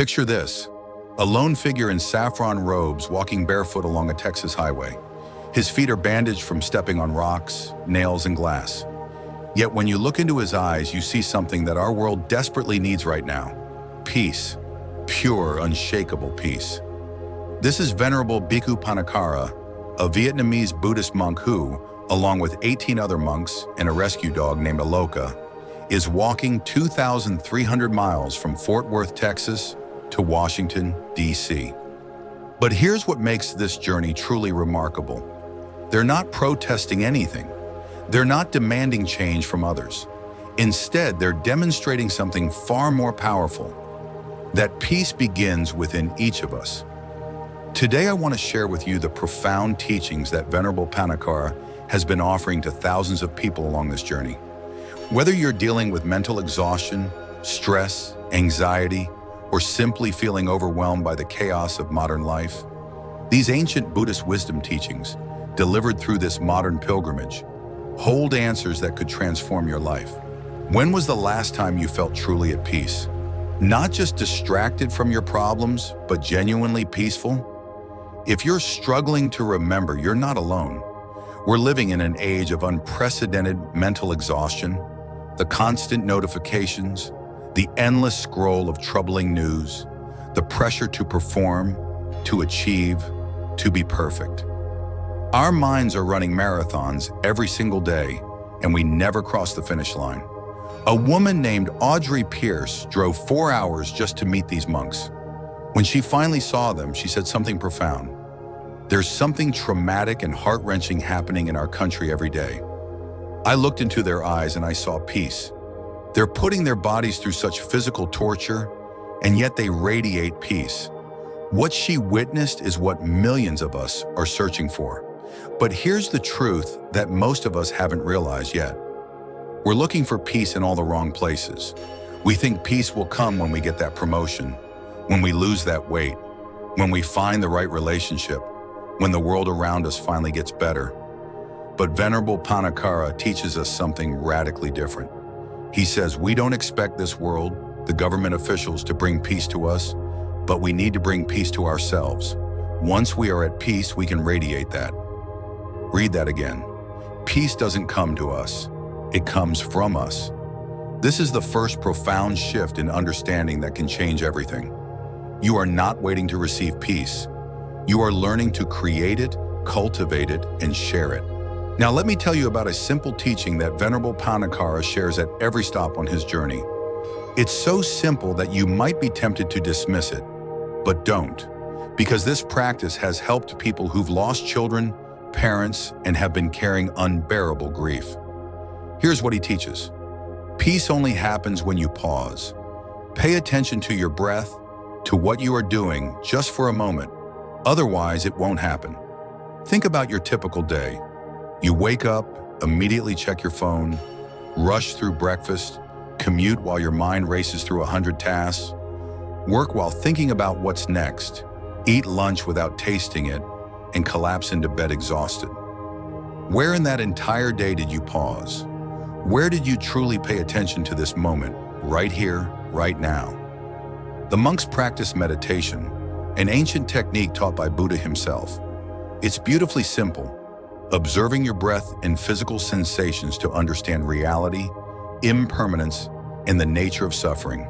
Picture this: a lone figure in saffron robes walking barefoot along a Texas highway. His feet are bandaged from stepping on rocks, nails, and glass. Yet when you look into his eyes, you see something that our world desperately needs right now: peace, pure, unshakable peace. This is Venerable Bhikkhu Pannakara, a Vietnamese Buddhist monk who, along with 18 other monks and a rescue dog named Aloka, is walking 2,300 miles from Fort Worth, Texas, to Washington, D.C. But here's what makes this journey truly remarkable. They're not protesting anything. They're not demanding change from others. Instead, they're demonstrating something far more powerful: that peace begins within each of us. Today, I want to share with you the profound teachings that Venerable Pannakara has been offering to thousands of people along this journey. Whether you're dealing with mental exhaustion, stress, anxiety, or simply feeling overwhelmed by the chaos of modern life, these ancient Buddhist wisdom teachings, delivered through this modern pilgrimage, hold answers that could transform your life. When was the last time you felt truly at peace? Not just distracted from your problems, but genuinely peaceful? If you're struggling to remember, you're not alone. We're living in an age of unprecedented mental exhaustion, the constant notifications, the endless scroll of troubling news, the pressure to perform, to achieve, to be perfect. Our minds are running marathons every single day, and we never cross the finish line. A woman named Audrey Pierce drove 4 hours just to meet these monks. When she finally saw them, she said something profound: "There's something traumatic and heart-wrenching happening in our country every day." I looked into their eyes and I saw peace. They're putting their bodies through such physical torture, and yet they radiate peace. What she witnessed is what millions of us are searching for. But here's the truth that most of us haven't realized yet. We're looking for peace in all the wrong places. We think peace will come when we get that promotion, when we lose that weight, when we find the right relationship, when the world around us finally gets better. But Venerable Pannakara teaches us something radically different. He says we don't expect this world, the government officials, to bring peace to us, but we need to bring peace to ourselves. Once we are at peace, we can radiate that. Read that again. Peace doesn't come to us. It comes from us. This is the first profound shift in understanding that can change everything. You are not waiting to receive peace. You are learning to create it, cultivate it, and share it. Now let me tell you about a simple teaching that Venerable Pannakara shares at every stop on his journey. It's so simple that you might be tempted to dismiss it, but don't, because this practice has helped people who've lost children, parents, and have been carrying unbearable grief. Here's what he teaches. Peace only happens when you pause. Pay attention to your breath, to what you are doing just for a moment. Otherwise, it won't happen. Think about your typical day. You wake up, immediately check your phone, rush through breakfast, commute while your mind races through 100 tasks, work while thinking about what's next, eat lunch without tasting it, and collapse into bed exhausted. Where in that entire day did you pause? Where did you truly pay attention to this moment, right here, right now? The monks practice meditation, an ancient technique taught by Buddha himself. It's beautifully simple, observing your breath and physical sensations to understand reality, impermanence, and the nature of suffering.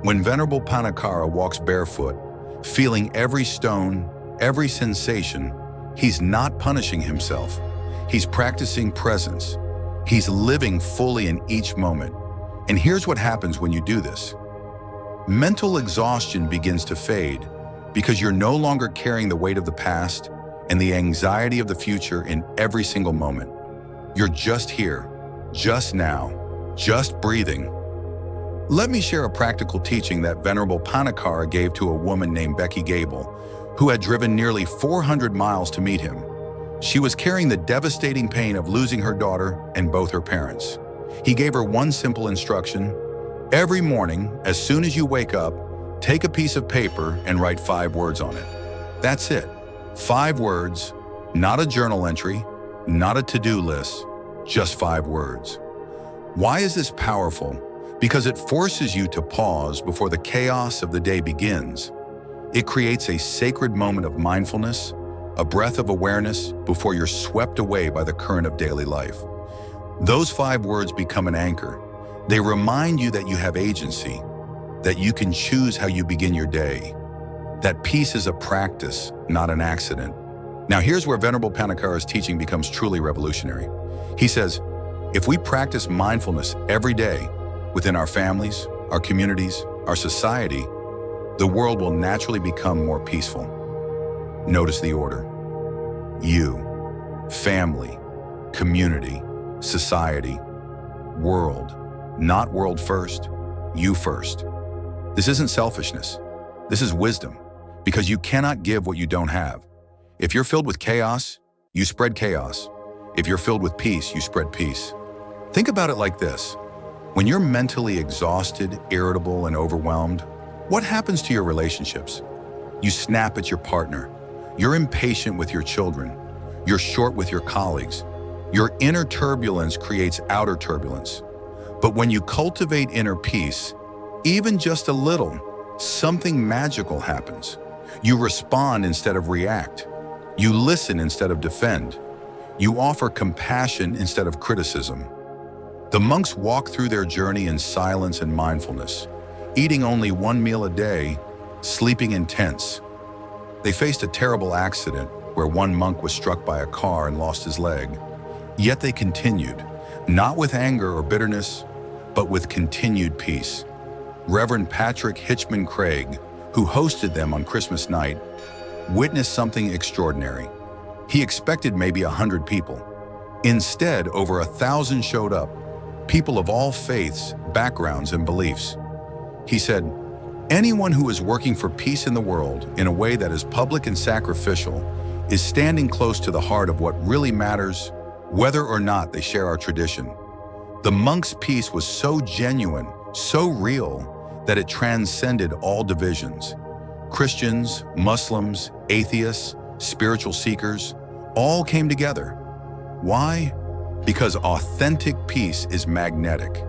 When Venerable Pannakara walks barefoot, feeling every stone, every sensation, he's not punishing himself. He's practicing presence. He's living fully in each moment. And here's what happens when you do this. Mental exhaustion begins to fade because you're no longer carrying the weight of the past and the anxiety of the future in every single moment. You're just here, just now, just breathing. Let me share a practical teaching that Venerable Pannakara gave to a woman named Becky Gable, who had driven nearly 400 miles to meet him. She was carrying the devastating pain of losing her daughter and both her parents. He gave her one simple instruction: every morning, as soon as you wake up, take a piece of paper and write 5 words on it. That's it. 5 words, not a journal entry, not a to-do list, just 5 words. Why is this powerful? because it forces you to pause before the chaos of the day begins. It creates a sacred moment of mindfulness, a breath of awareness before you're swept away by the current of daily life. Those 5 words become an anchor. They remind you that you have agency, that you can choose how you begin your day, that peace is a practice, not an accident. Now here's where Venerable Pannakara's teaching becomes truly revolutionary. He says, if we practice mindfulness every day within our families, our communities, our society, the world will naturally become more peaceful. Notice the order. You, family, community, society, world. Not world first, you first. This isn't selfishness. This is wisdom, because you cannot give what you don't have. If you're filled with chaos, you spread chaos. If you're filled with peace, you spread peace. Think about it like this. When you're mentally exhausted, irritable, and overwhelmed, what happens to your relationships? You snap at your partner. You're impatient with your children. You're short with your colleagues. Your inner turbulence creates outer turbulence. But when you cultivate inner peace, even just a little, something magical happens. You respond instead of react. You listen instead of defend. You offer compassion instead of criticism. The monks walked through their journey in silence and mindfulness, eating only 1 meal a day, sleeping in tents. They faced a terrible accident where one monk was struck by a car and lost his leg. Yet they continued, not with anger or bitterness, but with continued peace. Reverend Patrick Hitchman Craig, who hosted them on Christmas night, witnessed something extraordinary. He expected maybe 100 people. Instead, over 1,000 showed up, people of all faiths, backgrounds, and beliefs. He said, anyone who is working for peace in the world in a way that is public and sacrificial is standing close to the heart of what really matters, whether or not they share our tradition. The monks' peace was so genuine, so real, that it transcended all divisions. Christians, Muslims, atheists, spiritual seekers, all came together. Why? Because authentic peace is magnetic.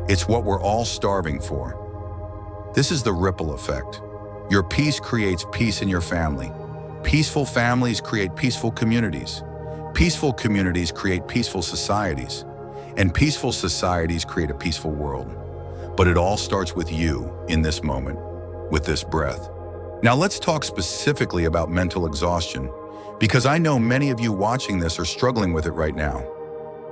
It's what we're all starving for. This is the ripple effect. Your peace creates peace in your family. Peaceful families create peaceful communities. Peaceful communities create peaceful societies. And peaceful societies create a peaceful world. But it all starts with you in this moment, with this breath. Now let's talk specifically about mental exhaustion, because I know many of you watching this are struggling with it right now.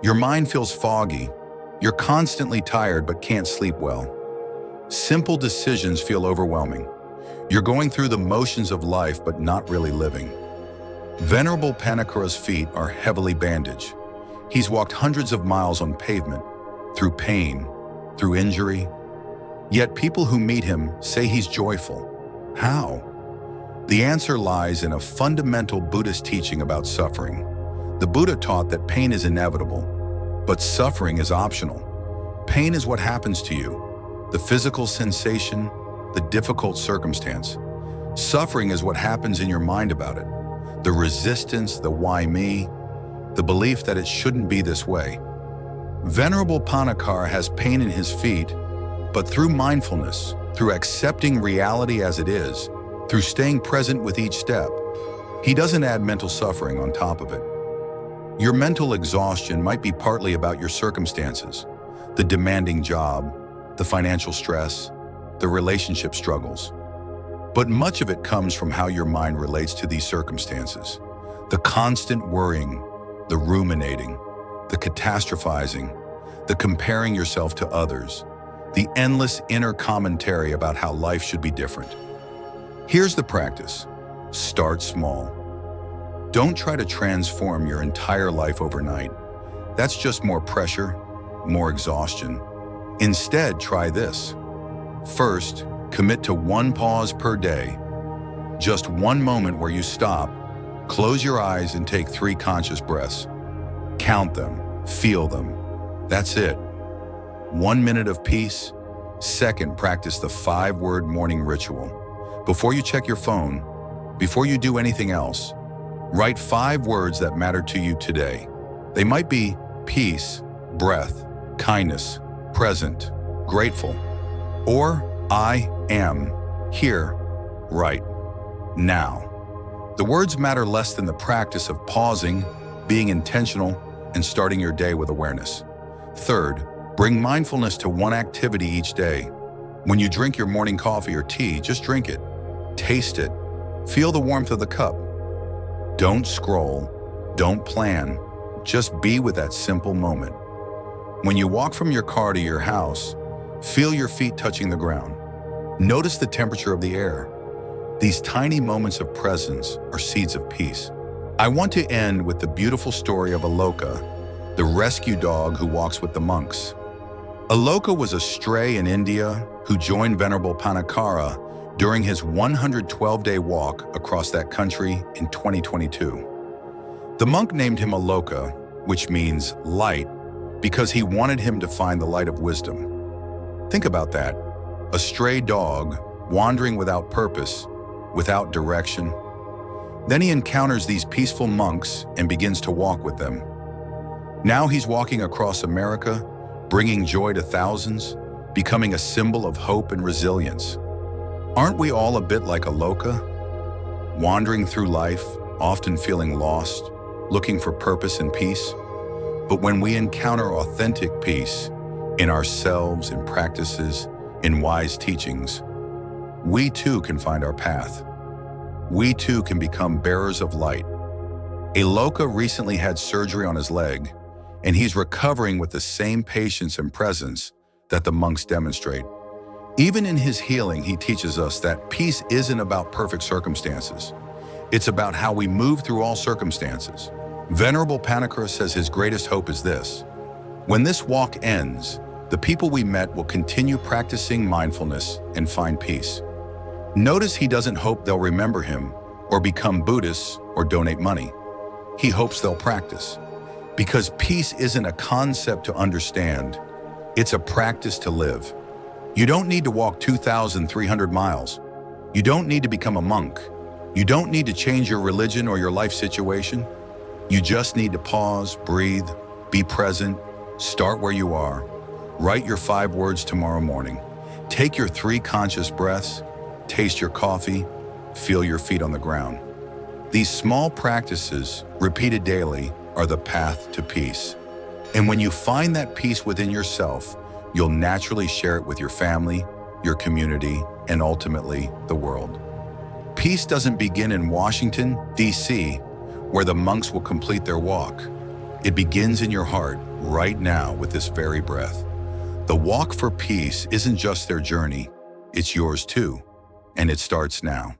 Your mind feels foggy. You're constantly tired but can't sleep well. Simple decisions feel overwhelming. You're going through the motions of life but not really living. Venerable Pannakara's feet are heavily bandaged. He's walked hundreds of miles on pavement, through pain, through injury. Yet people who meet him say he's joyful. How? The answer lies in a fundamental Buddhist teaching about suffering. The Buddha taught that pain is inevitable, but suffering is optional. Pain is what happens to you, the physical sensation, the difficult circumstance. Suffering is what happens in your mind about it, the resistance, the why me, the belief that it shouldn't be this way. Venerable Pannakara has pain in his feet, but through mindfulness, through accepting reality as it is, through staying present with each step, he doesn't add mental suffering on top of it. Your mental exhaustion might be partly about your circumstances, the demanding job, the financial stress, the relationship struggles. But much of it comes from how your mind relates to these circumstances. The constant worrying, the ruminating, the catastrophizing, the comparing yourself to others, the endless inner commentary about how life should be different. Here's the practice. Start small. Don't try to transform your entire life overnight. That's just more pressure, more exhaustion. Instead, try this. First, commit to 1 pause per day. Just 1 moment where you stop, close your eyes and take 3 conscious breaths. Count them, feel them. That's it. 1 minute of peace. Second, practice the 5-word morning ritual. Before you check your phone, before you do anything else, write 5 words that matter to you today. They might be peace, breath, kindness, present, grateful, or I am here, right now. The words matter less than the practice of pausing, being intentional, and starting your day with awareness. Third, bring mindfulness to one activity each day. When you drink your morning coffee or tea, just drink it. Taste it. Feel the warmth of the cup. Don't scroll. Don't plan. Just be with that simple moment. When you walk from your car to your house, feel your feet touching the ground. Notice the temperature of the air. These tiny moments of presence are seeds of peace. I want to end with the beautiful story of Aloka, the rescue dog who walks with the monks. Aloka was a stray in India who joined Venerable Pannakara during his 112-day walk across that country in 2022. The monk named him Aloka, which means light, because he wanted him to find the light of wisdom. Think about that. A stray dog wandering without purpose, without direction. Then he encounters these peaceful monks and begins to walk with them. Now he's walking across America, bringing joy to thousands, becoming a symbol of hope and resilience. Aren't we all a bit like Aloka? Wandering through life, often feeling lost, looking for purpose and peace. But when we encounter authentic peace in ourselves, in practices, in wise teachings, we too can find our path. We too can become bearers of light. Aloka recently had surgery on his leg, and he's recovering with the same patience and presence that the monks demonstrate. Even in his healing, he teaches us that peace isn't about perfect circumstances. It's about how we move through all circumstances. Venerable Pannakara says his greatest hope is this: when this walk ends, the people we met will continue practicing mindfulness and find peace. Notice he doesn't hope they'll remember him or become Buddhists or donate money. He hopes they'll practice. Because peace isn't a concept to understand, it's a practice to live. You don't need to walk 2,300 miles. You don't need to become a monk. You don't need to change your religion or your life situation. You just need to pause, breathe, be present, start where you are. Write your 5 words tomorrow morning. Take your 3 conscious breaths, taste your coffee, feel your feet on the ground. These small practices, repeated daily, are the path to peace. And when you find that peace within yourself, you'll naturally share it with your family, your community, and ultimately the world. Peace doesn't begin in Washington, D.C., where the monks will complete their walk. It begins in your heart right now with this very breath. The walk for peace isn't just their journey, it's yours too, and it starts now.